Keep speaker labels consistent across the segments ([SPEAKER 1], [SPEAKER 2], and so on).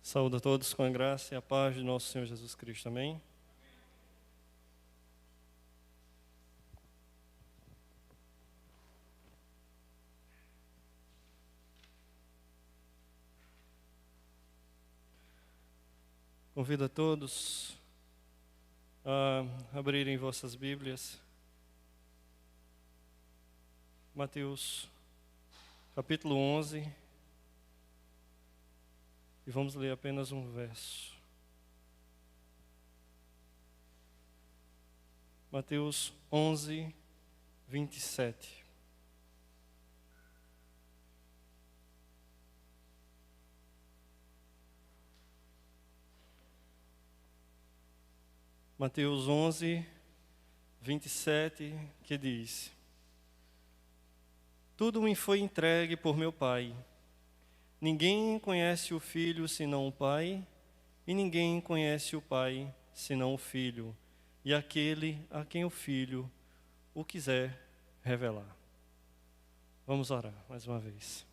[SPEAKER 1] Saúdo a todos com a graça e a paz de nosso Senhor Jesus Cristo. Amém? Convido a todos a abrirem vossas Bíblias. Mateus, capítulo 11. E vamos ler apenas um verso. Mateus 11, 27. Mateus 11, 27, que diz: Tudo me foi entregue por meu Pai. Ninguém conhece o Filho senão o Pai, e ninguém conhece o Pai senão o Filho, e aquele a quem o Filho o quiser revelar. Vamos orar mais uma vez.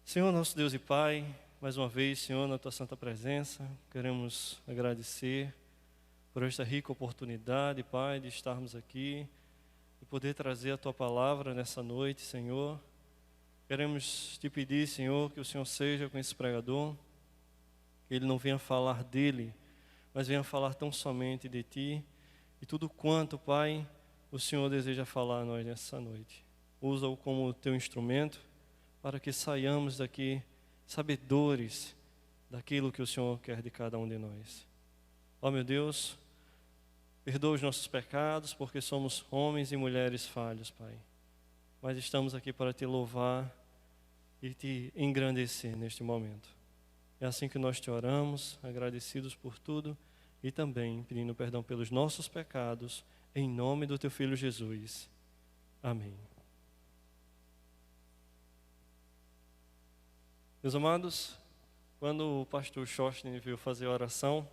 [SPEAKER 1] Senhor, nosso Deus e Pai, mais uma vez, Senhor, na Tua santa presença, queremos agradecer por esta rica oportunidade, Pai, de estarmos aqui e poder trazer a Tua palavra nessa noite, Senhor. Queremos Te pedir, Senhor, que o Senhor seja com esse pregador, que ele não venha falar dele, mas venha falar tão somente de Ti e tudo quanto, Pai, o Senhor deseja falar a nós nessa noite. Usa-o como Teu instrumento para que saiamos daqui sabedores daquilo que o Senhor quer de cada um de nós. Ó meu Deus, perdoa os nossos pecados, porque somos homens e mulheres falhos, Pai. Mas estamos aqui para Te louvar e Te engrandecer neste momento. É assim que nós Te oramos, agradecidos por tudo e também pedindo perdão pelos nossos pecados, em nome do Teu Filho Jesus. Amém. Meus amados, quando o pastor Schostner veio fazer a oração,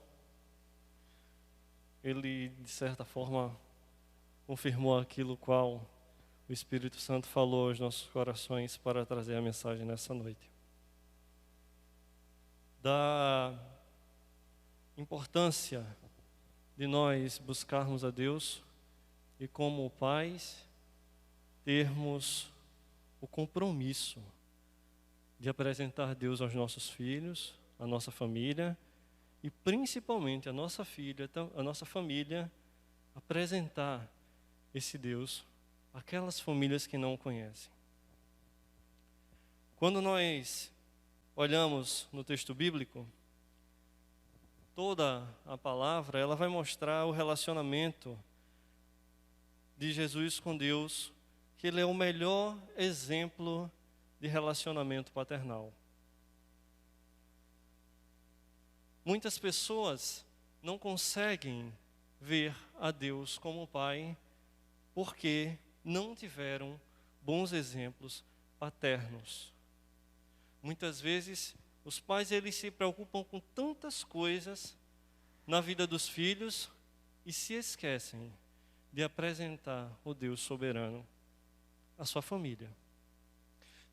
[SPEAKER 1] ele, de certa forma, confirmou aquilo qual o Espírito Santo falou aos nossos corações para trazer a mensagem nessa noite. Da importância de nós buscarmos a Deus e, como pais, termos o compromisso de apresentar Deus aos nossos filhos, à nossa família e principalmente a nossa filha, a nossa família, apresentar esse Deus àquelas famílias que não o conhecem. Quando nós olhamos no texto bíblico, toda a palavra ela vai mostrar o relacionamento de Jesus com Deus, que ele é o melhor exemplo de relacionamento paternal. Muitas pessoas não conseguem ver a Deus como Pai porque não tiveram bons exemplos paternos. Muitas vezes, os pais eles se preocupam com tantas coisas na vida dos filhos e se esquecem de apresentar o Deus soberano à sua família.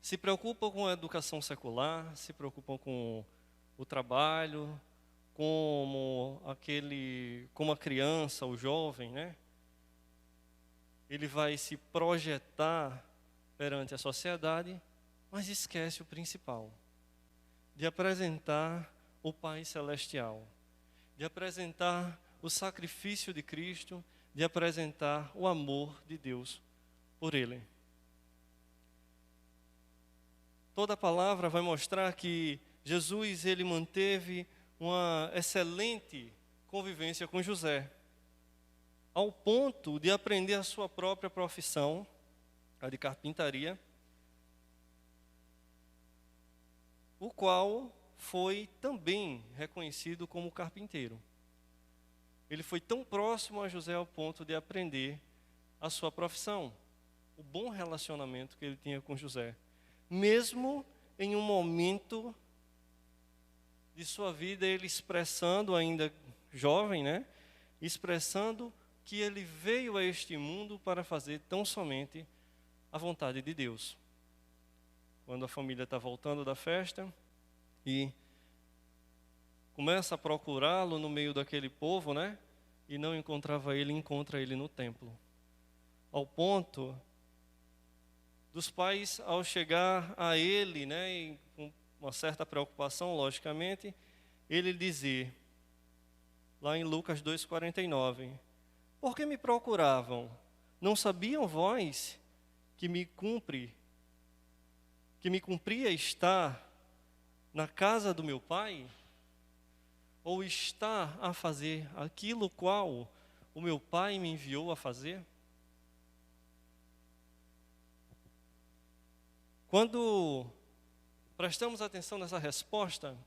[SPEAKER 1] Se preocupam com a educação secular, se preocupam com o trabalho, como a criança, o jovem, né? Ele vai se projetar perante a sociedade, mas esquece o principal, de apresentar o Pai Celestial, de apresentar o sacrifício de Cristo, de apresentar o amor de Deus por ele. Toda a palavra vai mostrar que Jesus ele manteve uma excelente convivência com José, ao ponto de aprender a sua própria profissão, a de carpintaria, o qual foi também reconhecido como carpinteiro. Ele foi tão próximo a José ao ponto de aprender a sua profissão, o bom relacionamento que ele tinha com José. Mesmo em um momento de sua vida, ele expressando, ainda jovem, né? Expressando que ele veio a este mundo para fazer tão somente a vontade de Deus. Quando a família está voltando da festa, e começa a procurá-lo no meio daquele povo, né? E não encontrava ele, encontra ele no templo. Ao ponto dos pais, ao chegar a ele, né, e com uma certa preocupação, logicamente, ele dizer, lá em Lucas 2,49, por que me procuravam? Não sabiam vós que me cumpria estar na casa do meu pai? Ou estar a fazer aquilo qual o meu pai me enviou a fazer? Quando prestamos atenção nessa resposta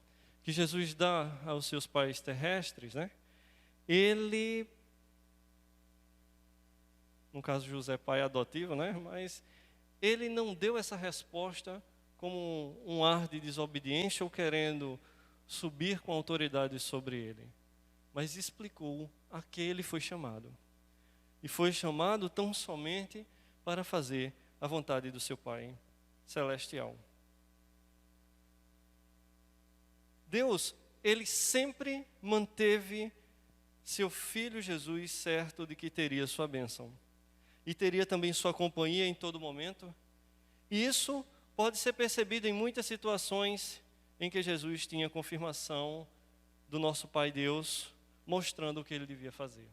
[SPEAKER 1] que Jesus dá aos seus pais terrestres, né? Ele, no caso José pai adotivo, né? Mas ele não deu essa resposta como um ar de desobediência ou querendo subir com autoridade sobre ele, mas explicou a que ele foi chamado. E foi chamado tão somente para fazer a vontade do seu Pai celestial. Deus, ele sempre manteve seu filho Jesus certo de que teria sua bênção. E teria também sua companhia em todo momento. E isso pode ser percebido em muitas situações em que Jesus tinha confirmação do nosso Pai Deus, mostrando o que ele devia fazer.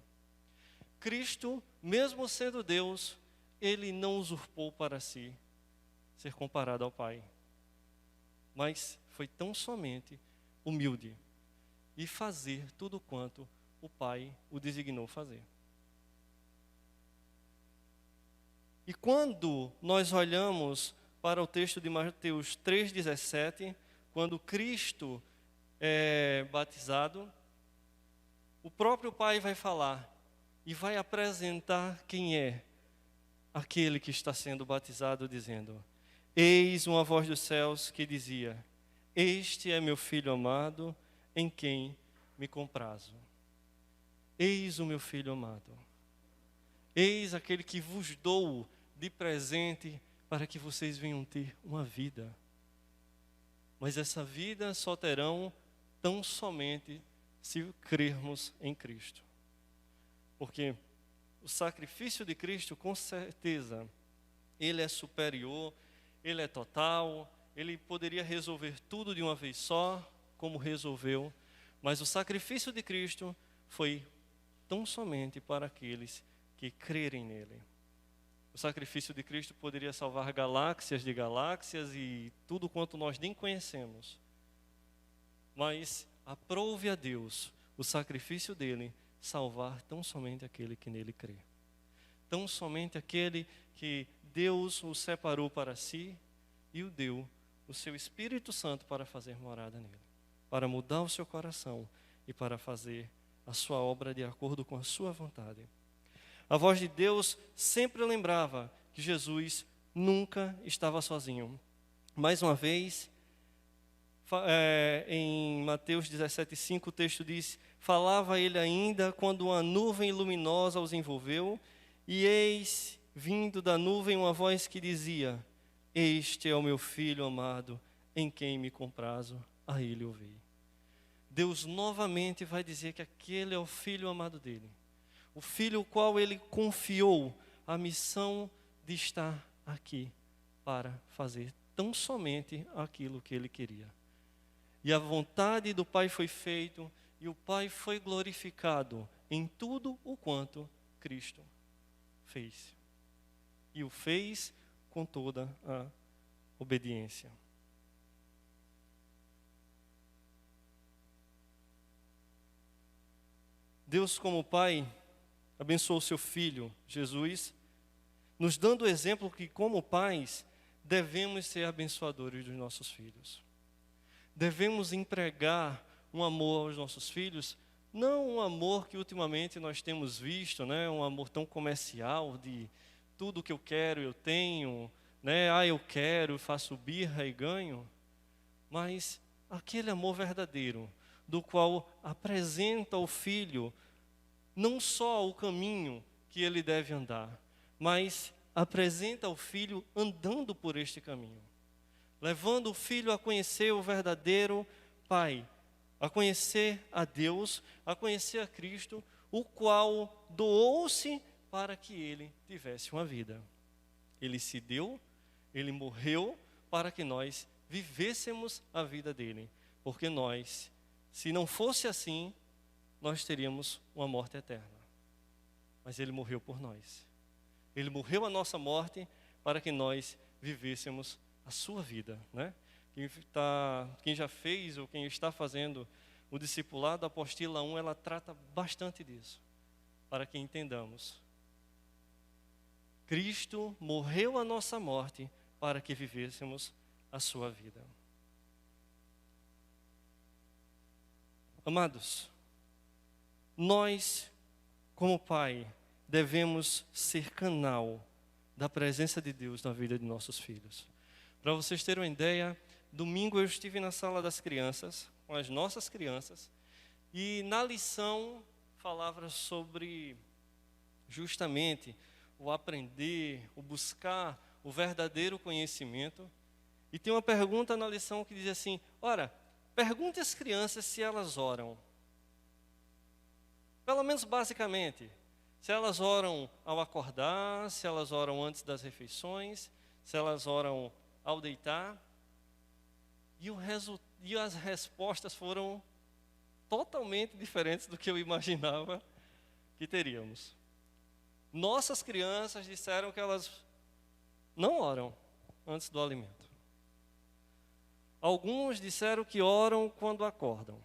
[SPEAKER 1] Cristo, mesmo sendo Deus, ele não usurpou para si ser comparado ao Pai, mas foi tão somente humilde e fazer tudo quanto o Pai o designou fazer. E quando nós olhamos para o texto de Mateus 3,17, quando Cristo é batizado, o próprio Pai vai falar e vai apresentar quem é aquele que está sendo batizado, dizendo: eis uma voz dos céus que dizia: este é meu filho amado, em quem me comprazo. Eis o meu filho amado. Eis aquele que vos dou de presente para que vocês venham ter uma vida. Mas essa vida só terão tão somente se crermos em Cristo. Porque o sacrifício de Cristo, com certeza, ele é superior, ele é total, ele poderia resolver tudo de uma vez só, como resolveu, mas o sacrifício de Cristo foi tão somente para aqueles que crerem nele. O sacrifício de Cristo poderia salvar galáxias de galáxias e tudo quanto nós nem conhecemos. Mas aprove a Deus o sacrifício dele salvar tão somente aquele que nele crê. Tão somente aquele que Deus o separou para si e o deu o seu Espírito Santo para fazer morada nele, para mudar o seu coração e para fazer a sua obra de acordo com a sua vontade. A voz de Deus sempre lembrava que Jesus nunca estava sozinho. Mais uma vez, em Mateus 17,5 o texto diz: falava ele ainda quando uma nuvem luminosa os envolveu, e eis, vindo da nuvem, uma voz que dizia: este é o meu filho amado, em quem me comprazo, a ele ouvi. Deus novamente vai dizer que aquele é o filho amado dele. O filho ao qual ele confiou a missão de estar aqui para fazer tão somente aquilo que ele queria. E a vontade do Pai foi feita, e o Pai foi glorificado em tudo o quanto Cristo fez. E o fez com toda a obediência. Deus, como Pai, abençoou o seu Filho, Jesus, nos dando o exemplo que, como pais, devemos ser abençoadores dos nossos filhos. Devemos empregar um amor aos nossos filhos, não um amor que ultimamente nós temos visto, né? Um amor tão comercial, de tudo que eu quero eu tenho, né? Eu quero, faço birra e ganho. Mas aquele amor verdadeiro, do qual apresenta ao filho não só o caminho que ele deve andar, mas apresenta ao filho andando por este caminho. levando o Filho a conhecer o verdadeiro Pai, a conhecer a Deus, a conhecer a Cristo, o qual doou-se para que ele tivesse uma vida. Ele se deu, ele morreu para que nós vivêssemos a vida dele. Porque nós, se não fosse assim, nós teríamos uma morte eterna. Mas ele morreu por nós. Ele morreu a nossa morte para que nós vivêssemos a sua vida, né? Quem já fez ou quem está fazendo o discipulado, a apostila 1, ela trata bastante disso, para que entendamos. Cristo morreu a nossa morte para que vivêssemos a sua vida. Amados, nós, como Pai, devemos ser canal da presença de Deus na vida de nossos filhos. Para vocês terem uma ideia, domingo eu estive na sala das crianças, com as nossas crianças, e na lição falava sobre justamente o aprender, o buscar o verdadeiro conhecimento. E tem uma pergunta na lição que diz assim: ora, pergunte às crianças se elas oram. Pelo menos basicamente, se elas oram ao acordar, se elas oram antes das refeições, se elas oram ao deitar. E as respostas foram totalmente diferentes do que eu imaginava que teríamos. Nossas crianças disseram que elas não oram antes do alimento. Alguns disseram que oram quando acordam.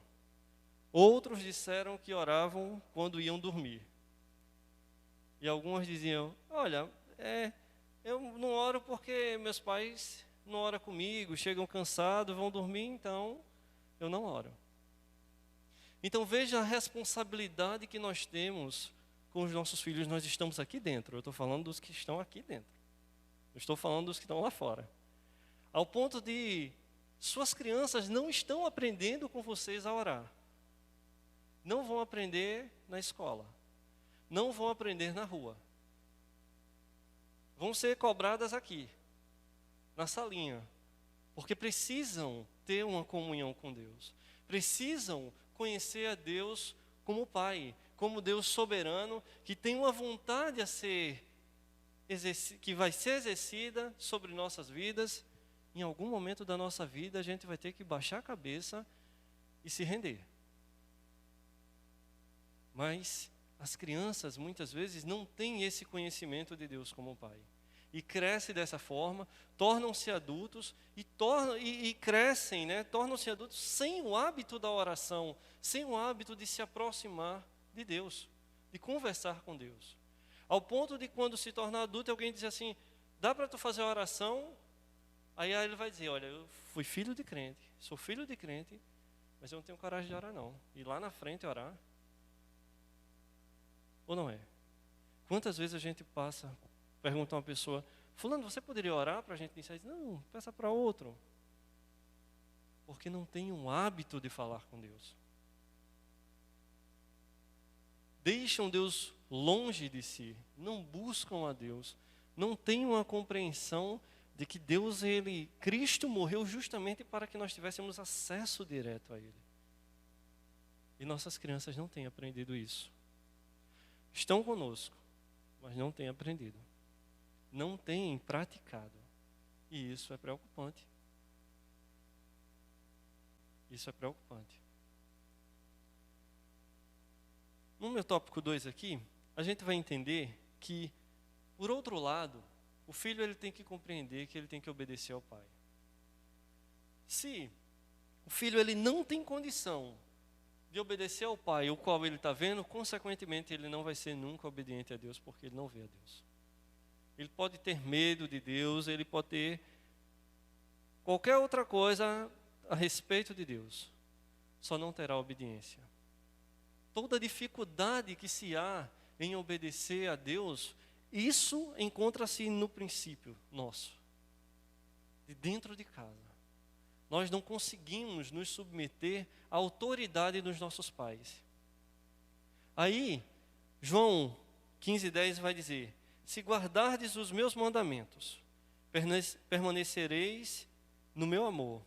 [SPEAKER 1] Outros disseram que oravam quando iam dormir. E algumas diziam: olha, eu não oro porque meus pais não oram comigo, chegam cansados, vão dormir, então eu não oro. Então veja a responsabilidade que nós temos com os nossos filhos. Nós estamos aqui dentro, eu estou falando dos que estão aqui dentro. Eu estou falando dos que estão lá fora. Ao ponto de suas crianças não estão aprendendo com vocês a orar. Não vão aprender na escola. Não vão aprender na rua. Vão ser cobradas aqui, na salinha. Porque precisam ter uma comunhão com Deus. Precisam conhecer a Deus como Pai, como Deus soberano, que tem uma vontade que vai ser exercida sobre nossas vidas. Em algum momento da nossa vida, a gente vai ter que baixar a cabeça e se render. Mas as crianças, muitas vezes, não têm esse conhecimento de Deus como Pai. E crescem dessa forma, tornam-se adultos e crescem, né? Tornam-se adultos sem o hábito da oração, sem o hábito de se aproximar de Deus, de conversar com Deus. Ao ponto de quando se tornar adulto, alguém diz assim: dá para tu fazer a oração? Aí ele vai dizer: olha, eu fui filho de crente, sou filho de crente, mas eu não tenho coragem de orar não. E lá na frente orar. Ou não é? Quantas vezes a gente pergunta a uma pessoa: fulano, você poderia orar para a gente iniciar? Não, peça para outro. Porque não tem um hábito de falar com Deus. Deixam Deus longe de si, não buscam a Deus, não têm uma compreensão de que Cristo morreu justamente para que nós tivéssemos acesso direto a Ele. E nossas crianças não têm aprendido isso. Estão conosco, mas não têm aprendido. Não têm praticado. E isso é preocupante. Isso é preocupante. No meu tópico 2 aqui, a gente vai entender que, por outro lado, o filho ele tem que compreender que ele tem que obedecer ao pai. Se o filho ele não tem condição de obedecer ao pai, o qual ele está vendo, consequentemente ele não vai ser nunca obediente a Deus, porque ele não vê a Deus. Ele pode ter medo de Deus, ele pode ter qualquer outra coisa a respeito de Deus, só não terá obediência. Toda dificuldade que se há em obedecer a Deus, isso encontra-se no princípio nosso, de dentro de casa. Nós não conseguimos nos submeter à autoridade dos nossos pais. Aí, João 15:10 vai dizer: se guardardes os meus mandamentos, permanecereis no meu amor,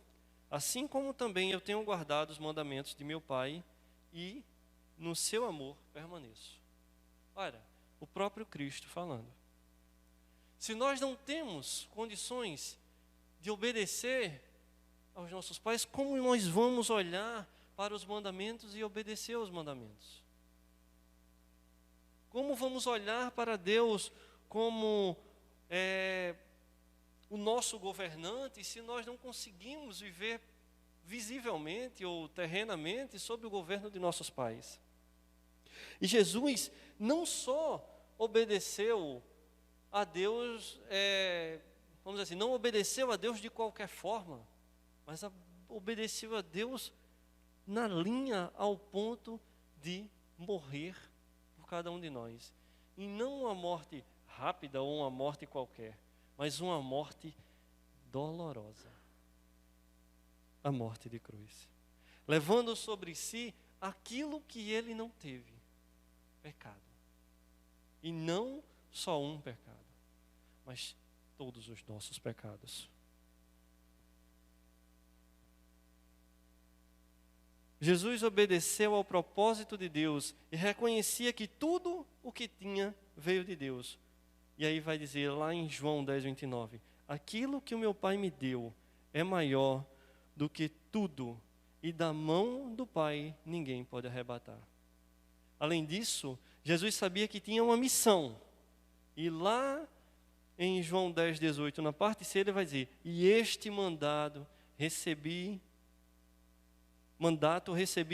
[SPEAKER 1] assim como também eu tenho guardado os mandamentos de meu Pai, e no seu amor permaneço. Olha, o próprio Cristo falando. Se nós não temos condições de obedecer aos nossos pais, como nós vamos olhar para os mandamentos e obedecer aos mandamentos? Como vamos olhar para Deus como o nosso governante, se nós não conseguimos viver visivelmente ou terrenamente sob o governo de nossos pais? E Jesus não só obedeceu a Deus, vamos dizer assim, não obedeceu a Deus de qualquer forma, mas obedeceu a Deus na linha ao ponto de morrer por cada um de nós. E não uma morte rápida ou uma morte qualquer, mas uma morte dolorosa. A morte de cruz. Levando sobre si aquilo que ele não teve, pecado. E não só um pecado, mas todos os nossos pecados. Jesus obedeceu ao propósito de Deus e reconhecia que tudo o que tinha veio de Deus. E aí vai dizer lá em João 10:29, aquilo que o meu Pai me deu é maior do que tudo, e da mão do Pai ninguém pode arrebatar. Além disso, Jesus sabia que tinha uma missão. E lá em João 10:18, na parte C, ele vai dizer, e este mandato recebi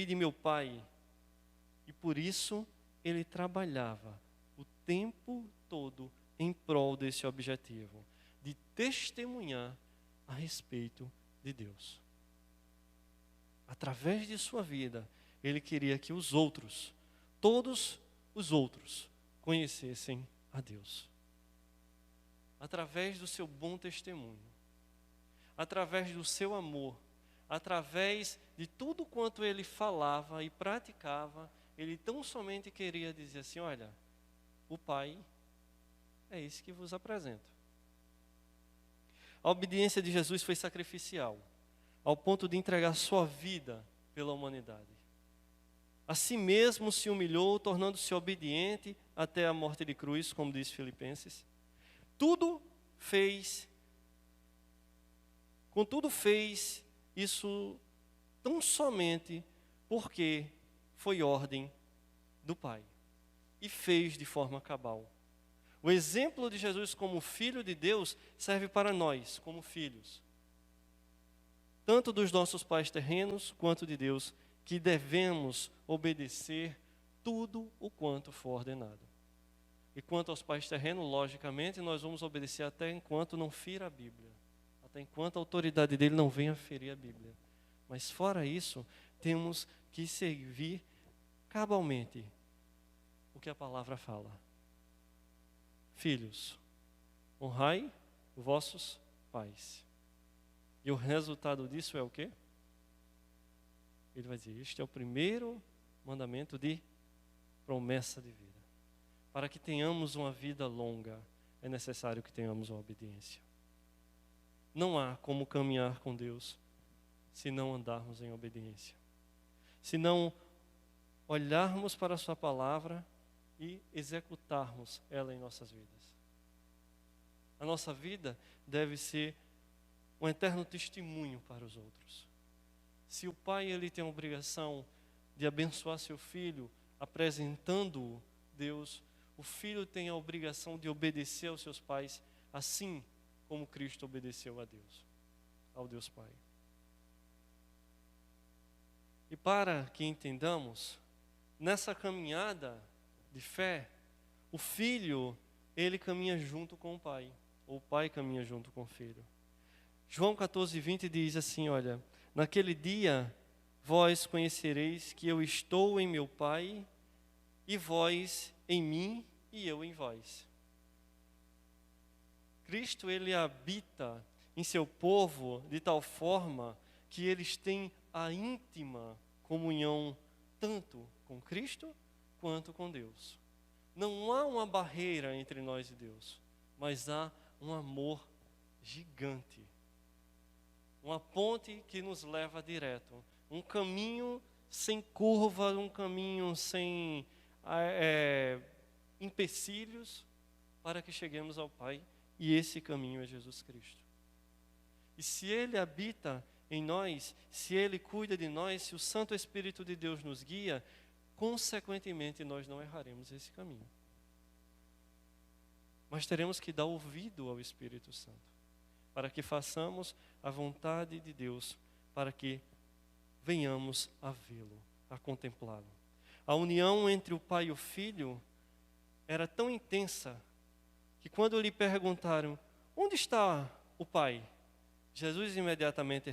[SPEAKER 1] de meu Pai. E por isso ele trabalhava o tempo todo em prol desse objetivo, de testemunhar a respeito de Deus. Através de sua vida, ele queria que os outros, todos os outros, conhecessem a Deus. Através do seu bom testemunho, através do seu amor, através de tudo quanto ele falava e praticava, ele tão somente queria dizer assim, olha, o Pai é esse que vos apresento. A obediência de Jesus foi sacrificial, ao ponto de entregar sua vida pela humanidade. A si mesmo se humilhou, tornando-se obediente até a morte de cruz, como diz Filipenses. Contudo fez isso tão somente porque foi ordem do Pai. E fez de forma cabal. O exemplo de Jesus como Filho de Deus serve para nós, como filhos. Tanto dos nossos pais terrenos, quanto de Deus, que devemos obedecer tudo o quanto for ordenado. E quanto aos pais terrenos, logicamente, nós vamos obedecer até enquanto não fira a Bíblia. Até enquanto a autoridade dele não venha ferir a Bíblia. Mas fora isso, temos que servir cabalmente o que a palavra fala. Filhos, honrai vossos pais. E o resultado disso é o quê? Ele vai dizer, este é o primeiro mandamento de promessa de vida. Para que tenhamos uma vida longa, é necessário que tenhamos uma obediência. Não há como caminhar com Deus se não andarmos em obediência. Se não olharmos para a sua palavra e executarmos ela em nossas vidas. A nossa vida deve ser um eterno testemunho para os outros. Se o pai ele tem a obrigação de abençoar seu filho, apresentando-o a Deus, o filho tem a obrigação de obedecer aos seus pais, assim como Cristo obedeceu a Deus, ao Deus Pai. E para que entendamos, nessa caminhada de fé, o filho, ele caminha junto com o pai, ou o pai caminha junto com o filho. João 14:20 diz assim, olha, naquele dia vós conhecereis que eu estou em meu Pai, e vós em mim, e eu em vós. Cristo, ele habita em seu povo de tal forma que eles têm a íntima comunhão tanto com Cristo quanto com Deus. Não há uma barreira entre nós e Deus, mas há um amor gigante. uma ponte que nos leva direto, um caminho sem curva, um caminho sem empecilhos, para que cheguemos ao Pai, e esse caminho é Jesus Cristo. E se Ele habita em nós, se Ele cuida de nós, se o Santo Espírito de Deus nos guia, consequentemente nós não erraremos esse caminho. Mas teremos que dar ouvido ao Espírito Santo, para que façamos a vontade de Deus, para que venhamos a vê-lo, a contemplá-lo. A união entre o Pai e o Filho era tão intensa, que quando lhe perguntaram, onde está o Pai? Jesus imediatamente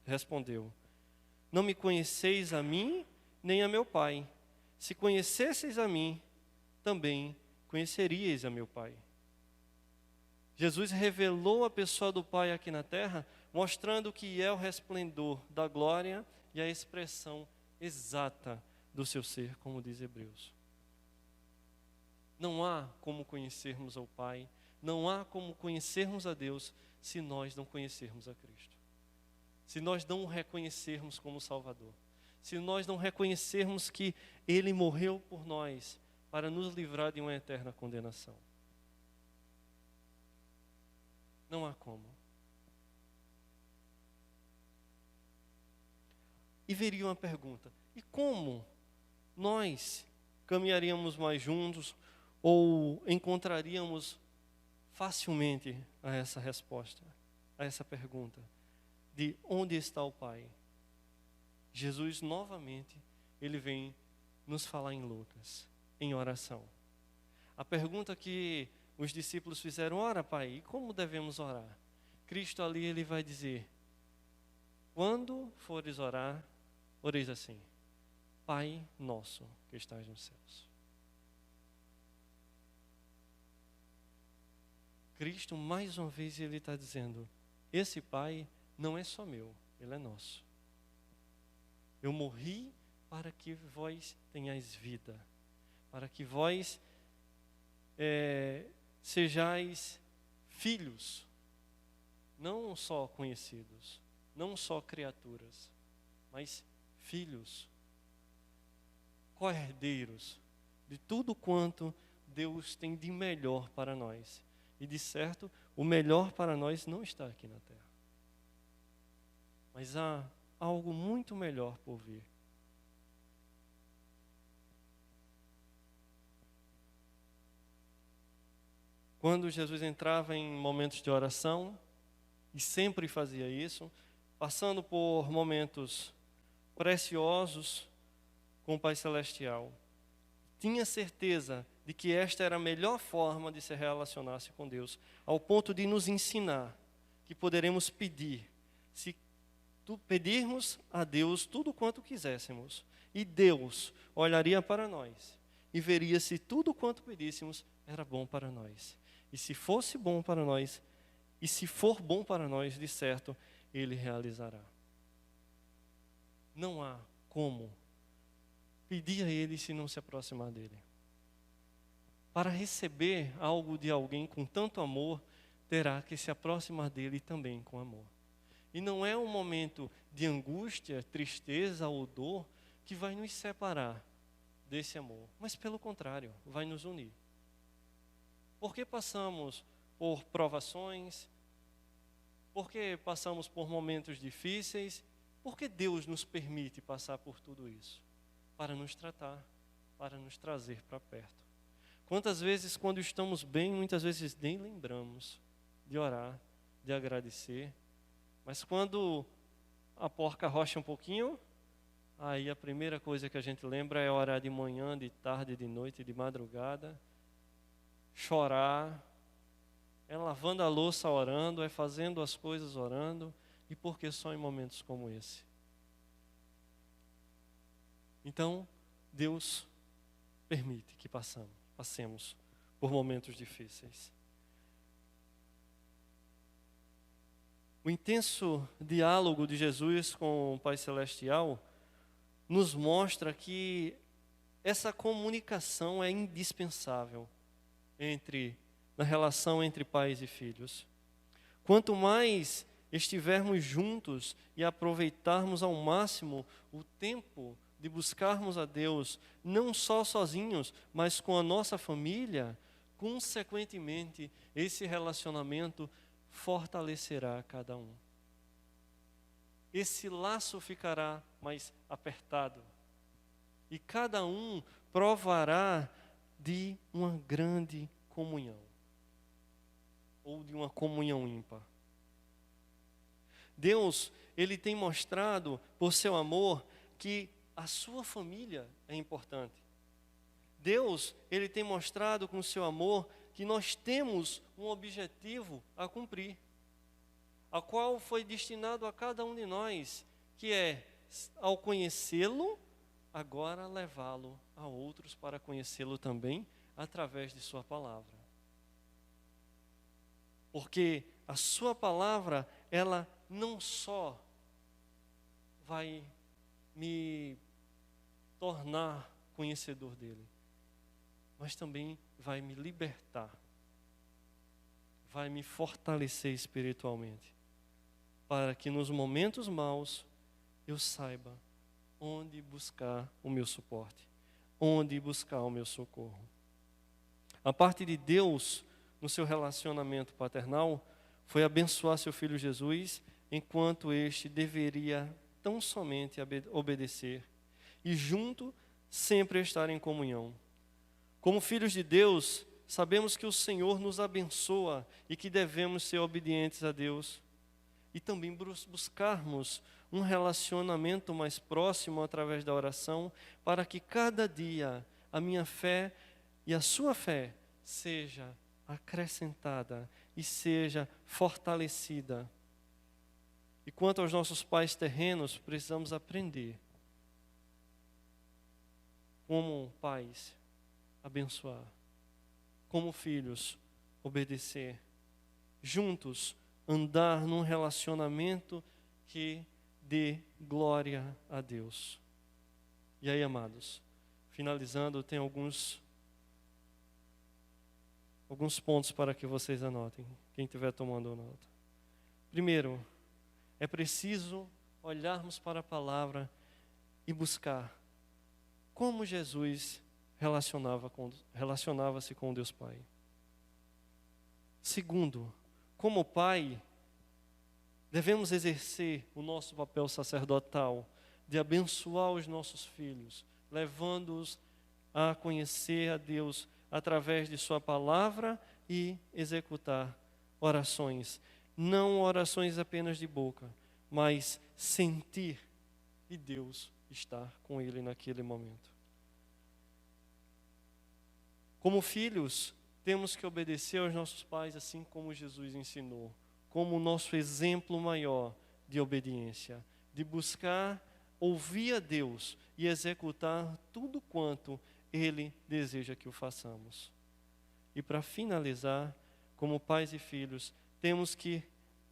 [SPEAKER 1] respondeu, não me conheceis a mim, nem a meu Pai. Se conhecesseis a mim, também conheceríeis a meu Pai. Jesus revelou a pessoa do Pai aqui na terra, mostrando que é o resplendor da glória e a expressão exata do seu ser, como diz Hebreus. Não há como conhecermos ao Pai, não há como conhecermos a Deus se nós não conhecermos a Cristo. Se nós não o reconhecermos como Salvador. Se nós não reconhecermos que Ele morreu por nós para nos livrar de uma eterna condenação. Não há como. E viria uma pergunta, e como nós caminharíamos mais juntos ou encontraríamos facilmente a essa resposta, a essa pergunta, de onde está o Pai? Jesus novamente, Ele vem nos falar em Lucas, em oração. A pergunta que os discípulos fizeram, ora Pai, e como devemos orar? Cristo ali, Ele vai dizer, quando fores orar, oreis assim, Pai nosso que estás nos céus. Cristo, mais uma vez, Ele está dizendo, esse Pai não é só meu, Ele é nosso. Eu morri para que vós tenhais vida, para que vós sejais filhos, não só conhecidos, não só criaturas, mas filhos, co-herdeiros de tudo quanto Deus tem de melhor para nós. E de certo, o melhor para nós não está aqui na terra. Mas há algo muito melhor por vir. Quando Jesus entrava em momentos de oração, e sempre fazia isso, passando por momentos preciosos com o Pai Celestial, tinha certeza de que esta era a melhor forma de se relacionar-se com Deus, ao ponto de nos ensinar que poderemos pedir, se pedirmos a Deus tudo quanto quiséssemos, e Deus olharia para nós e veria se tudo quanto pedíssemos era bom para nós. E se fosse bom para nós, e se for bom para nós, de certo, Ele realizará. Não há como pedir a Ele se não se aproximar dEle. Para receber algo de alguém com tanto amor, terá que se aproximar dEle também com amor. E não é um momento de angústia, tristeza ou dor que vai nos separar desse amor, mas pelo contrário, vai nos unir. Porque passamos por provações, porque passamos por momentos difíceis, porque Deus nos permite passar por tudo isso? Para nos tratar, para nos trazer para perto. Quantas vezes, quando estamos bem, muitas vezes nem lembramos de orar, de agradecer, mas quando a porca rocha um pouquinho, aí a primeira coisa que a gente lembra é orar de manhã, de tarde, de noite, de madrugada, chorar, é lavando a louça orando, é fazendo as coisas orando, e por que só em momentos como esse? Então, Deus permite que passemos por momentos difíceis. O intenso diálogo de Jesus com o Pai Celestial nos mostra que essa comunicação é indispensável na relação entre pais e filhos. Quanto mais estivermos juntos e aproveitarmos ao máximo o tempo de buscarmos a Deus, não só sozinhos, mas com a nossa família, consequentemente, esse relacionamento fortalecerá cada um. Esse laço ficará mais apertado e cada um provará de uma grande comunhão ou de uma comunhão ímpar. Deus, Ele tem mostrado por seu amor que a sua família é importante. Deus, Ele tem mostrado com seu amor que nós temos um objetivo a cumprir, a qual foi destinado a cada um de nós, que é, ao conhecê-lo, agora levá-lo a outros para conhecê-lo também através de sua palavra. Porque a sua palavra, ela não só vai me tornar conhecedor dele, mas também vai me libertar, vai me fortalecer espiritualmente, para que nos momentos maus eu saiba onde buscar o meu suporte, onde buscar o meu socorro. A parte de Deus no seu relacionamento paternal foi abençoar seu filho Jesus, enquanto este deveria tão somente obedecer e junto sempre estar em comunhão. Como filhos de Deus, sabemos que o Senhor nos abençoa e que devemos ser obedientes a Deus e também buscarmos um relacionamento mais próximo através da oração, para que cada dia a minha fé e a sua fé seja acrescentada e seja fortalecida. E quanto aos nossos pais terrenos, precisamos aprender como pais abençoar, como filhos obedecer, juntos andar num relacionamento que dê glória a Deus. E aí, amados, finalizando, tem alguns pontos para que vocês anotem, quem estiver tomando nota. Primeiro, é preciso olharmos para a palavra e buscar como Jesus relacionava-se com Deus Pai. Segundo, como pai, devemos exercer o nosso papel sacerdotal de abençoar os nossos filhos, levando-os a conhecer a Deus através de sua palavra e executar orações. Não orações apenas de boca, mas sentir que Deus está com ele naquele momento. Como filhos, temos que obedecer aos nossos pais assim como Jesus ensinou, como o nosso exemplo maior de obediência, de buscar ouvir a Deus e executar tudo quanto Ele deseja que o façamos. E para finalizar, como pais e filhos, temos que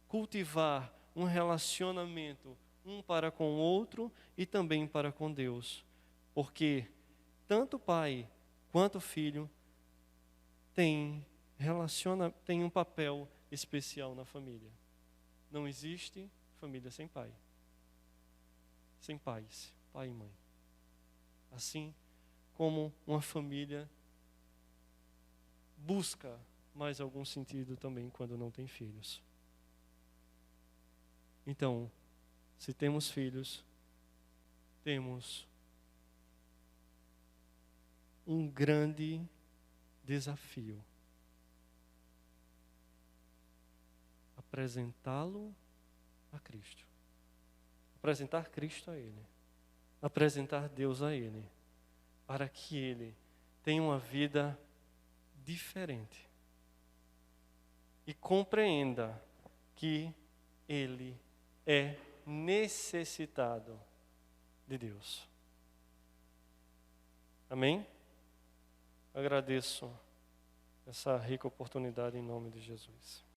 [SPEAKER 1] cultivar um relacionamento um para com o outro e também para com Deus, porque tanto pai quanto filho tem um papel especial na família. Não existe família sem pai, sem pais, pai e mãe. Assim como uma família busca mais algum sentido também quando não tem filhos. Então, se temos filhos, temos um grande desafio: apresentá-lo a Cristo, apresentar Cristo a Ele, apresentar Deus a Ele, para que Ele tenha uma vida diferente e compreenda que Ele é necessitado de Deus. Amém? Agradeço essa rica oportunidade em nome de Jesus.